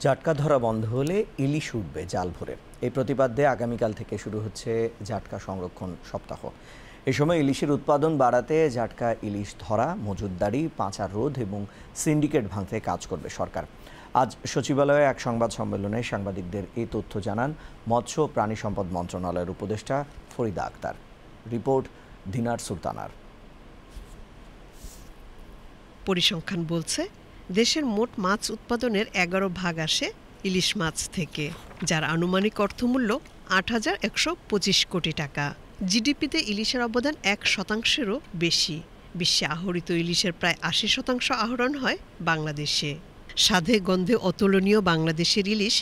জাটকা ধরা বন্ধ হলে ইলিশ উঠবে জাল ভরে। এই প্রতিপাদ্যে আগামীকাল থেকে শুরু হচ্ছে জাটকা সংরক্ষণ সপ্তাহ। এ সময় ইলিশের উৎপাদন বাড়াতে জাটকা ইলিশ ধরা, মজুতদারি, পাচার রোধ এবং সিন্ডিকেট ভাঙতে কাজ করবে সরকার। আজ সচিবালয়ে এক সংবাদ সম্মেলনে সাংবাদিকদের এই তথ্য জানান মৎস্য ও প্রাণী সম্পদ মন্ত্রণালয়ের উপদেষ্টা ফরিদা আক্তার। রিপোর্ট দিনার সুলতানার। পরিসংখ্যান বলছে দেশের মোট মাছ উৎপাদনের 11 ভাগ আসে ইলিশ মাছ থেকে, যার আনুমানিক অর্থমূল্য ৮,১২৫ কোটি টাকা। জিডিপিতে ইলিশের অবদান 1%-এরও বেশি। বিশ্বে আহরিত ইলিশের প্রায় 80% আহরণ হয় বাংলাদেশে। স্বাদে গন্ধে অতুলনীয় বাংলাদেশের ইলিশ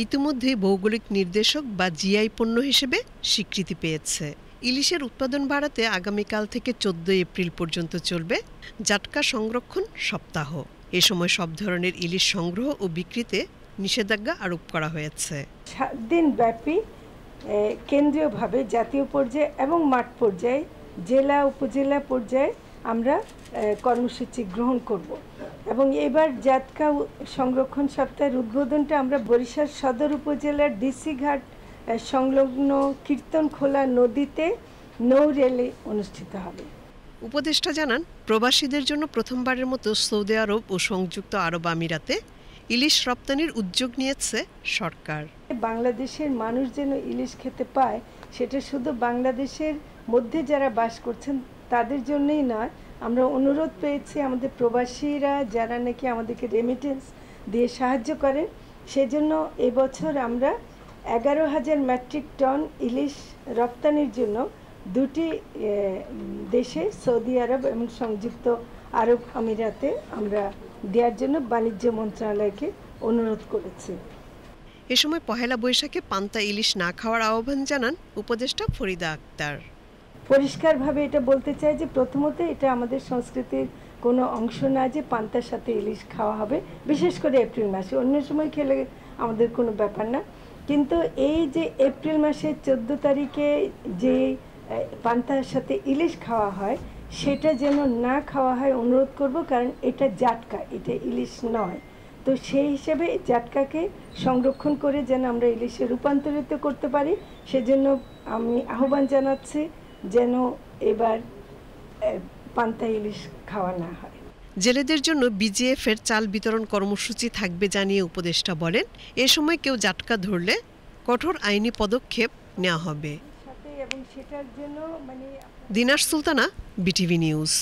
ইতিমধ্যেই ভৌগোলিক নির্দেশক বা জিআই পণ্য হিসেবে স্বীকৃতি পেয়েছে। ইলিশের উৎপাদন বাড়াতে আগামীকাল থেকে 14 এপ্রিল পর্যন্ত চলবে জাটকা সংরক্ষণ সপ্তাহ। এ সময় সব ধরনের ইলিশ সংগ্রহ ও বিক্রিতে নিষেধাজ্ঞা আরোপ করা হয়েছে। 7 দিন ব্যাপী কেন্দ্রীয়ভাবে জাতীয় পর্যায়ে এবং মাঠ পর্যায়ে, জেলা উপজেলা পর্যায়ে আমরা কর্মসূচি গ্রহণ করব এবং এবার জাটকা সংরক্ষণ সপ্তাহের উদ্বোধনটা আমরা বরিশাল সদর উপজেলার ডিসি ঘাট সংলগ্ন কীর্তনখোলা নদীতে নৌ রেলে অনুষ্ঠিত হবে। উপদেষ্টা জানান, প্রবাসীদের জন্য প্রথমবারের মতো সৌদি আরব ও সংযুক্ত আরব আমিরাতে ইলিশ রপ্তানির উদ্যোগ নিয়েছে সরকার। বাংলাদেশের মানুষ যেন ইলিশ খেতে পায়, সেটা শুধু বাংলাদেশের মধ্যে যারা বাস করছেন তাদের জন্যই নয়, আমরা অনুরোধ পেয়েছি আমাদের প্রবাসীরা যারা নাকি আমাদেরকে রেমিটেন্স দিয়ে সাহায্য করেন, সেজন্য এবছর আমরা 11,000 মেট্রিক টন ইলিশ রপ্তানির জন্য দুটি দেশে, সৌদি আরব এবং সংযুক্ত আরব আমিরাতে আমরা দেওয়ার জন্য বাণিজ্য মন্ত্রণালয়কে অনুরোধ করেছি। এ সময় পহেলা বৈশাখে পান্তা ইলিশ না খাওয়ার আহ্বান জানান উপদেষ্টা ফরিদা আক্তার। পরিষ্কারভাবে এটা বলতে চাই যে প্রথমত এটা আমাদের সংস্কৃতির কোনো অংশ না যে পান্তার সাথে ইলিশ খাওয়া হবে, বিশেষ করে এপ্রিল মাসে। অন্য সময় খেলে আমাদের কোনো ব্যাপার না, কিন্তু এই যে এপ্রিল মাসের 14 তারিখে যে পান্তার সাথে ইলিশ খাওয়া হয় সেটা যেন না খাওয়া হয় অনুরোধ করব, কারণ এটা জাটকা, এটা ইলিশ নয়। তো সেই হিসেবে জাটকাকে সংরক্ষণ করে যেন আমরা ইলিশে রূপান্তরিত করতে পারি, সেজন্য আমি আহ্বান জানাচ্ছি যেন এবার পান্তা ইলিশ খাওয়া না হয়। জেলেদের জন্য বিজিএফ-এর চাল বিতরণ কর্মসূচি থাকবে জানিয়ে উপদেষ্টা বলেন, এ সময় কেউ জাটকা ধরলে কঠোর আইনি পদক্ষেপ নেওয়া হবে। এবং সেটার জন্য দিনার সুলতানা, বিটিভি নিউজ।